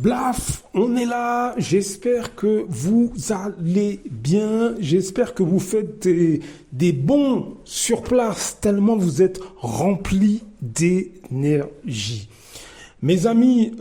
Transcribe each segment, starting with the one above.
Blaf, on est là. J'espère que vous allez bien. J'espère que vous faites des bons sur place, tellement vous êtes remplis d'énergie. Mes amis,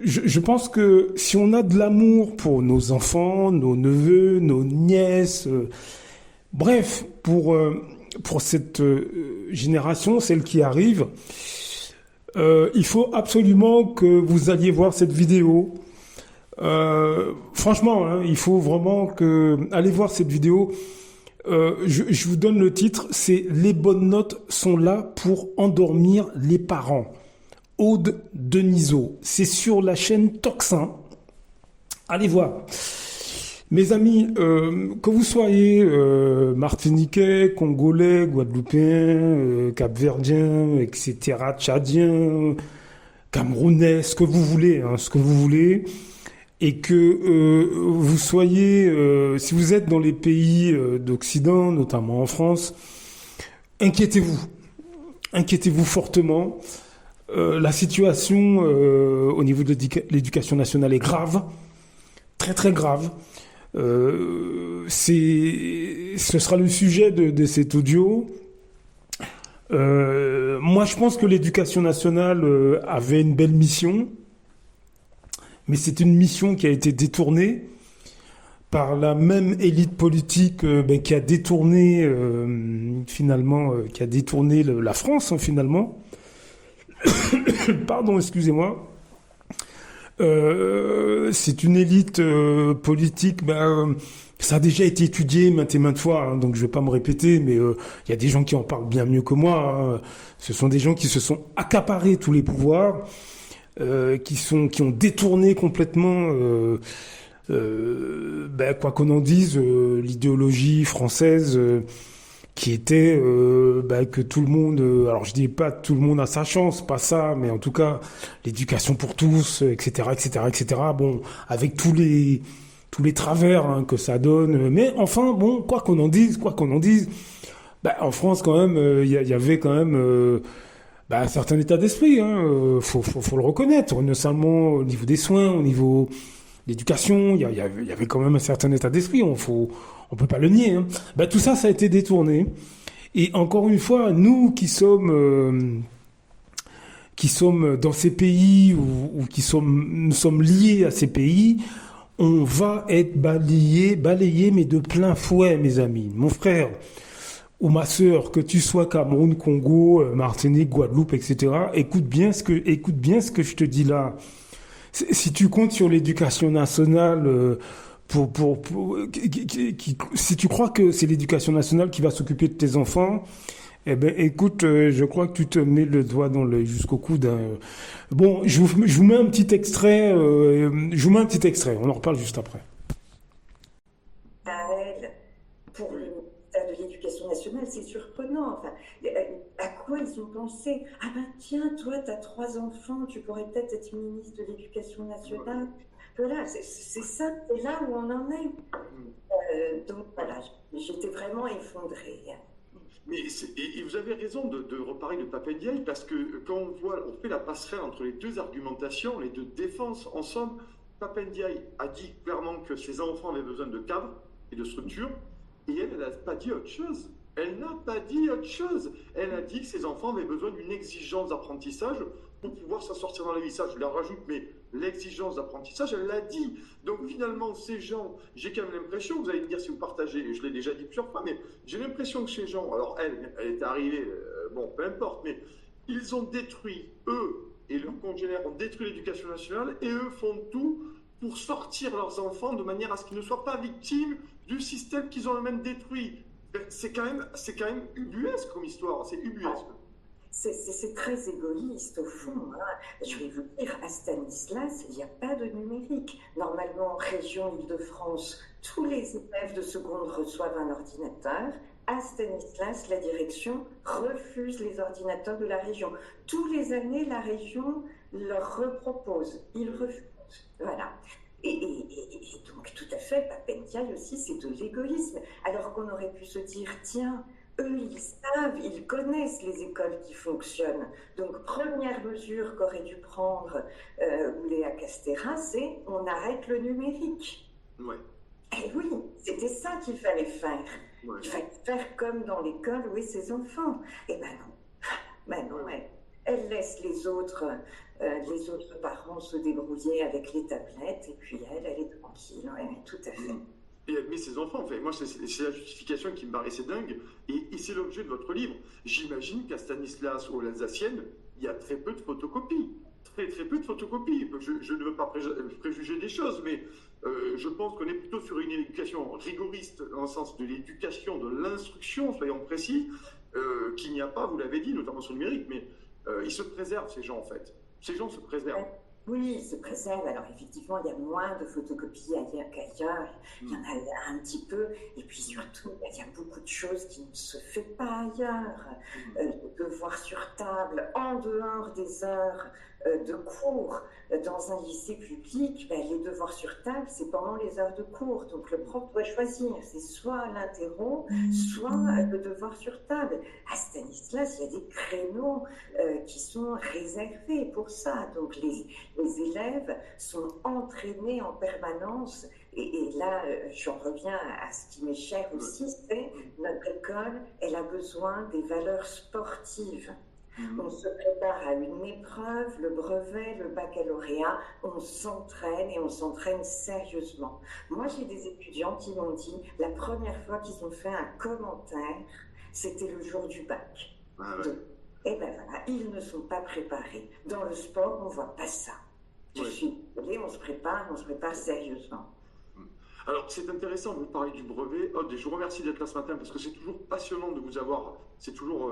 je pense que si on a de l'amour pour nos enfants, nos neveux, nos nièces, bref, pour cette génération, celle qui arrive, il faut absolument que vous alliez voir cette vidéo. Franchement, hein, il faut vraiment que allez voir cette vidéo. Je vous donne le titre, c'est Les bonnes notes sont là pour endormir les parents. Aude Denisot. C'est sur la chaîne Toxin. Allez voir. Mes amis, que vous soyez martiniquais, congolais, guadeloupéens, capverdiens, etc., tchadiens, camerounais, ce que vous voulez, hein, ce que vous voulez, et que vous soyez, si vous êtes dans les pays d'Occident, notamment en France, inquiétez-vous. Inquiétez-vous fortement. La situation au niveau de l'éducation nationale est grave, très très grave. Ce sera le sujet de cet audio. Moi, je pense que l'éducation nationale avait une belle mission, mais c'est une mission qui a été détournée par la même élite politique qui a détourné finalement, qui a détourné la France finalement. Pardon, excusez-moi. C'est une élite politique, ça a déjà été étudié maintes et maintes fois, hein, donc je vais pas me répéter, mais il y a des gens qui en parlent bien mieux que moi. Hein. Ce sont des gens qui se sont accaparés tous les pouvoirs, qui ont détourné complètement, quoi qu'on en dise, l'idéologie française. Qui était que tout le monde, alors je dis pas tout le monde a sa chance, pas ça, mais en tout cas l'éducation pour tous, etc., etc., etc. Bon, avec tous les travers hein, que ça donne, mais enfin bon, quoi qu'on en dise, en France quand même, il y avait quand même un certain état d'esprit, hein, faut le reconnaître, non seulement au niveau des soins, au niveau de l'éducation, il y avait quand même un certain état d'esprit, on peut pas le nier. Hein. Tout ça, ça a été détourné. Et encore une fois, nous qui sommes dans ces pays ou nous sommes liés à ces pays, on va être balayé, mais de plein fouet, mes amis. Mon frère ou ma sœur, que tu sois Cameroun, Congo, Martinique, Guadeloupe, etc., écoute bien ce que je te dis là. Si tu comptes sur l'éducation nationale, si tu crois que c'est l'éducation nationale qui va s'occuper de tes enfants, écoute, je crois que tu te mets le doigt dans l'œil jusqu'au coude. Hein. Bon, je vous mets un petit extrait. On en reparle juste après. Pour le ministère de l'Éducation nationale, c'est surprenant. Enfin, à quoi ils ont pensé? Ah ben tiens, toi, tu as 3 enfants, tu pourrais peut-être être ministre de l'Éducation nationale. Voilà, c'est ça, c'est là où on en est. Donc voilà, j'étais vraiment effondrée. Mais et vous avez raison de reparler de Pape Ndiaye, parce que quand on fait la passerelle entre les deux argumentations, les deux défenses, en somme, Pape Ndiaye a dit clairement que ses enfants avaient besoin de cadre et de structure, et elle n'a pas dit autre chose. Elle n'a pas dit autre chose. Elle a dit que ses enfants avaient besoin d'une exigence d'apprentissage pour pouvoir s'en sortir dans la vie. Ça, je la rajoute, mais l'exigence d'apprentissage, elle l'a dit. Donc finalement, ces gens, j'ai quand même l'impression, vous allez me dire si vous partagez, je l'ai déjà dit plusieurs fois, mais j'ai l'impression que ces gens, alors elle est arrivée, peu importe, mais ils ont détruit, eux et leurs congénères ont détruit l'éducation nationale, et eux font tout pour sortir leurs enfants de manière à ce qu'ils ne soient pas victimes du système qu'ils ont eux-mêmes détruit. C'est quand même ubuesque comme histoire, c'est ubuesque. C'est très égoïste au fond. Hein. Je vais vous dire, à Stanislas, il n'y a pas de numérique. Normalement, en région Île-de-France, tous les élèves de seconde reçoivent un ordinateur. À Stanislas, la direction refuse les ordinateurs de la région. Tous les années, la région leur repropose. Ils refusent. Voilà. Et donc, tout à fait, Pape Ndiaye aussi, c'est de l'égoïsme. Alors qu'on aurait pu se dire, tiens, eux, ils savent, ils connaissent les écoles qui fonctionnent. Donc, première mesure qu'aurait dû prendre, ou Castera, c'est on arrête le numérique. Ouais. Et oui, c'était ça qu'il fallait faire. Ouais. Il fallait faire comme dans l'école où est ses enfants. Et ben non. Ben non, elle laisse les autres parents se débrouiller avec les tablettes, et puis elle est tranquille. Ouais, tout à fait. Et elle met ses enfants. Enfin, moi, c'est la justification qui me paraissait dingue. Et c'est l'objet de votre livre. J'imagine qu'à Stanislas ou l'Alsacienne, il y a très peu de photocopies. Très, très peu de photocopies. Je ne veux pas préjuger des choses, mais je pense qu'on est plutôt sur une éducation rigoriste, dans le sens de l'éducation, de l'instruction, soyons précis, qu'il n'y a pas, vous l'avez dit, notamment sur le numérique, mais ils se préservent, ces gens, en fait. Ces gens se préservent. Oui, ils se préservent. Alors effectivement, il y a moins de photocopies ailleurs qu'ailleurs. Il y en a un petit peu. Et puis surtout, il y a beaucoup de choses qui ne se font pas ailleurs. Le devoir sur table, en dehors des heures de cours. Dans un lycée public, les devoirs sur table, c'est pendant les heures de cours. Donc le prof doit choisir. C'est soit l'interro, soit le devoir sur table. À Stanislas, il y a des créneaux qui sont réservés pour ça. Donc les élèves sont entraînés en permanence. Et là, j'en reviens à ce qui m'est cher aussi, c'est notre école, elle a besoin des valeurs sportives. On se prépare à une épreuve, le brevet, le baccalauréat, on s'entraîne et on s'entraîne sérieusement. Moi, j'ai des étudiants qui m'ont dit, la première fois qu'ils ont fait un commentaire, c'était le jour du bac. Et ben voilà, ils ne sont pas préparés. Dans le sport, on ne voit pas ça. Je suis désolée, on se prépare sérieusement. Alors, c'est intéressant, vous parlez du brevet. Je vous remercie d'être là ce matin parce que c'est toujours passionnant de vous avoir. C'est toujours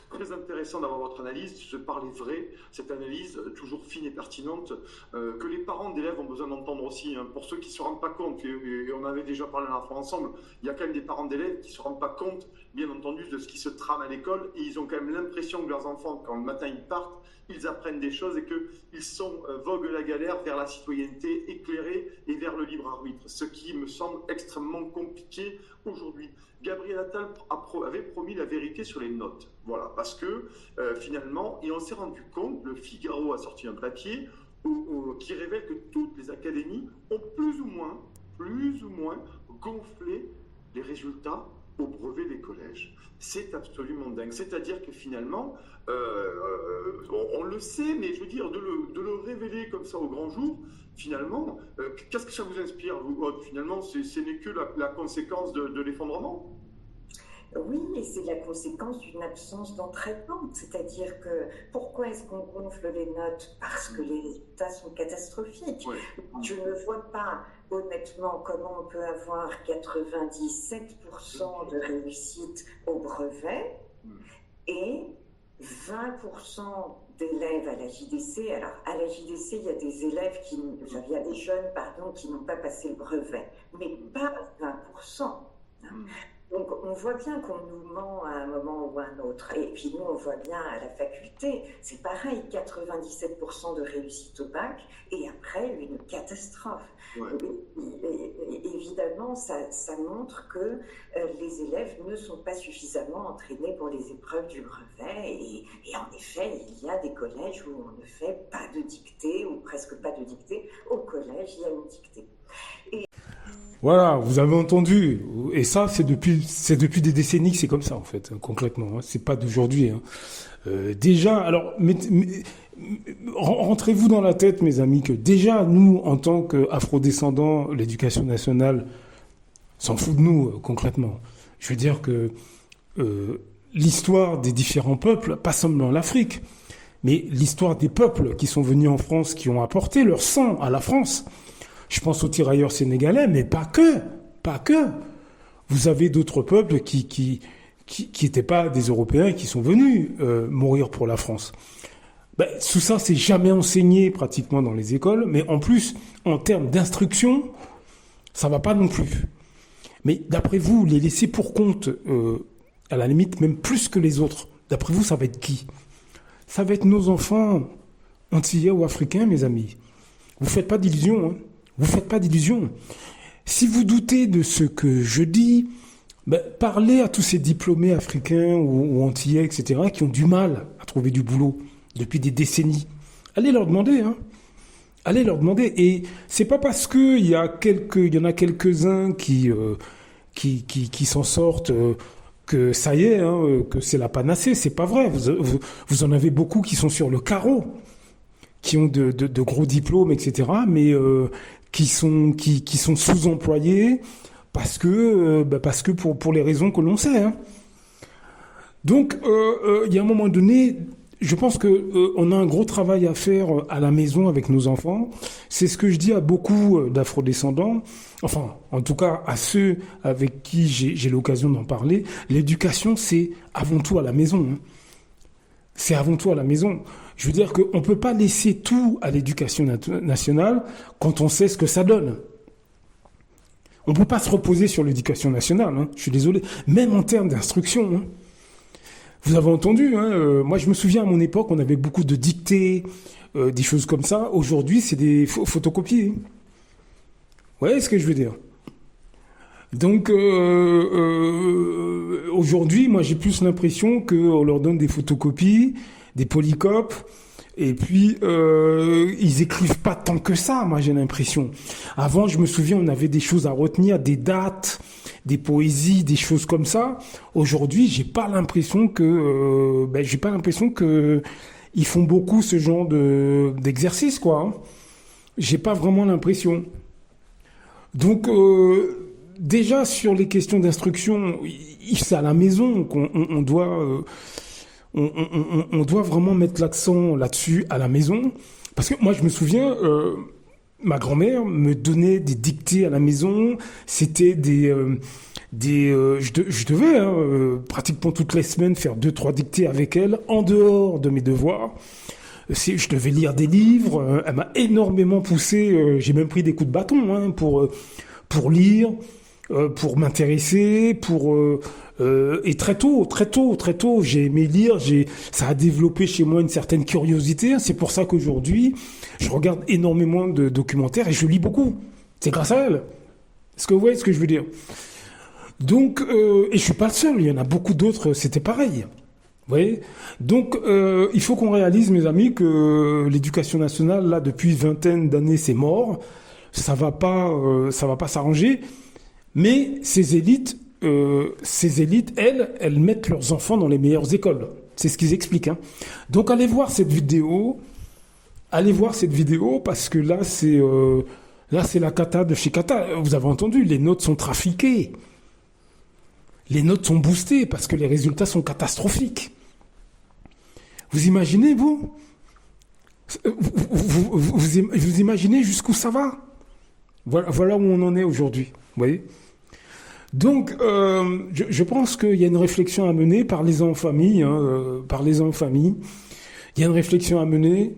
très intéressant d'avoir votre analyse. Je parle vrai, cette analyse toujours fine et pertinente que les parents d'élèves ont besoin d'entendre aussi. Hein. Pour ceux qui ne se rendent pas compte, et on avait déjà parlé la fois ensemble, il y a quand même des parents d'élèves qui ne se rendent pas compte, bien entendu, de ce qui se trame à l'école et ils ont quand même l'impression que leurs enfants, quand le matin ils partent, ils apprennent des choses et qu'ils sont voguent la galère vers la citoyenneté éclairée et vers le libre arbitre, ce qui me semble extrêmement compliqué aujourd'hui. Gabriel Attal avait promis la vérité sur les notes, voilà, parce que finalement, et on s'est rendu compte, le Figaro a sorti un papier qui révèle que toutes les académies ont plus ou moins gonflé les résultats au brevet des collèges. C'est absolument dingue. C'est-à-dire que finalement, on le sait, mais je veux dire, de le révéler comme ça au grand jour, finalement, qu'est-ce que ça vous inspire, vous, Aude ? Finalement, ce n'est que la conséquence de l'effondrement. Oui, et c'est la conséquence d'une absence d'entraînement. C'est-à-dire que, pourquoi est-ce qu'on gonfle les notes ? Parce que les résultats sont catastrophiques. Je ne vois pas, honnêtement, comment on peut avoir 97% de réussite au brevet et 20% d'élèves à la JDC. Alors, à la JDC, il y a des élèves il y a des jeunes, qui n'ont pas passé le brevet, mais pas 20%. Donc, on voit bien qu'on nous ment à un moment ou à un autre. Et puis, nous, on voit bien à la faculté, c'est pareil, 97% de réussite au bac, et après, une catastrophe. Et évidemment, ça montre que les élèves ne sont pas suffisamment entraînés pour les épreuves du brevet. Et en effet, il y a des collèges où on ne fait pas de dictée, ou presque pas de dictée. Au collège, il y a une dictée. Voilà, vous avez entendu. Et ça, c'est depuis des décennies que c'est comme ça, en fait, concrètement. Hein. C'est pas d'aujourd'hui. Hein. Déjà, alors, rentrez-vous dans la tête, mes amis, que déjà, nous, en tant qu'afrodescendants, l'éducation nationale s'en fout de nous, concrètement. Je veux dire que l'histoire des différents peuples, pas seulement l'Afrique, mais l'histoire des peuples qui sont venus en France, qui ont apporté leur sang à la France. Je pense aux tirailleurs sénégalais, mais pas que. Vous avez d'autres peuples qui n'étaient pas des Européens et qui sont venus mourir pour la France. Tout ça, c'est jamais enseigné pratiquement dans les écoles, mais en plus, en termes d'instruction, ça va pas non plus. Mais d'après vous, les laisser pour compte, à la limite, même plus que les autres, d'après vous, ça va être qui ? Ça va être nos enfants antillais ou africains, mes amis. Vous faites pas d'illusions, hein. Vous faites pas d'illusions. Si vous doutez de ce que je dis, parlez à tous ces diplômés africains ou antillais, etc., qui ont du mal à trouver du boulot depuis des décennies. Allez leur demander, hein. Allez leur demander. Et c'est pas parce que il y en a quelques-uns qui s'en sortent que ça y est, hein, que c'est la panacée. C'est pas vrai. Vous en avez beaucoup qui sont sur le carreau, qui ont de gros diplômes, etc., mais qui sont sous-employés parce que pour les raisons que l'on sait, hein. Donc, il y a un moment donné, je pense que on a un gros travail à faire à la maison avec nos enfants. C'est ce que je dis à beaucoup d'afrodescendants, enfin, en tout cas à ceux avec qui j'ai l'occasion d'en parler. L'éducation, c'est avant tout à la maison, hein. C'est avant tout à la maison. Je veux dire qu'on ne peut pas laisser tout à l'éducation nationale quand on sait ce que ça donne. On ne peut pas se reposer sur l'éducation nationale, hein. Je suis désolé. Même en termes d'instruction, hein. Vous avez entendu, hein, moi je me souviens à mon époque, on avait beaucoup de dictées, des choses comme ça. Aujourd'hui, c'est des photocopiés. Vous voyez ce que je veux dire? Donc, aujourd'hui, moi j'ai plus l'impression qu'on leur donne des photocopies, des polycopes, et puis ils écrivent pas tant que ça, moi j'ai l'impression. Avant, je me souviens, on avait des choses à retenir, des dates, des poésies, des choses comme ça. Aujourd'hui, j'ai pas l'impression que ils font beaucoup ce genre d'exercice, quoi, hein. J'ai pas vraiment l'impression. Donc déjà sur les questions d'instruction, c'est à la maison qu'on on doit on doit vraiment mettre l'accent là-dessus à la maison. Parce que moi, je me souviens, ma grand-mère me donnait des dictées à la maison. C'était je devais pratiquement toutes les semaines faire 2-3 dictées avec elle, en dehors de mes devoirs. Je devais lire des livres. Elle m'a énormément poussé. J'ai même pris des coups de bâton, hein, pour lire, pour m'intéresser, et très tôt, j'ai aimé lire. Ça a développé chez moi une certaine curiosité. C'est pour ça qu'aujourd'hui, je regarde énormément de documentaires et je lis beaucoup. C'est grâce à elle. Est-ce que vous voyez ce que je veux dire? Donc, et je suis pas le seul. Il y en a beaucoup d'autres. C'était pareil. Vous voyez? Donc, il faut qu'on réalise, mes amis, que l'éducation nationale, là, depuis une vingtaine d'années, c'est mort. Ça va pas s'arranger. Mais ces élites, elles mettent leurs enfants dans les meilleures écoles. C'est ce qu'ils expliquent, hein. Donc, allez voir cette vidéo parce que là, c'est la cata de chez cata. Vous avez entendu, les notes sont trafiquées. Les notes sont boostées parce que les résultats sont catastrophiques. Vous imaginez, vous imaginez jusqu'où ça va? Voilà où on en est aujourd'hui. Vous voyez? Donc, je pense qu'il y a une réflexion à mener. Parlez-en en famille. Parlez-en en famille. Il y a une réflexion à mener.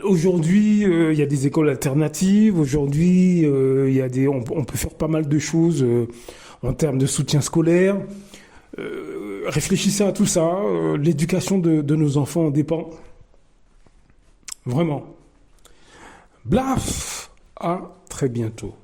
Aujourd'hui, il y a des écoles alternatives. Aujourd'hui, il y a on peut faire pas mal de choses en termes de soutien scolaire. Réfléchissez à tout ça. L'éducation de nos enfants en dépend. Vraiment. Blaf! À très bientôt.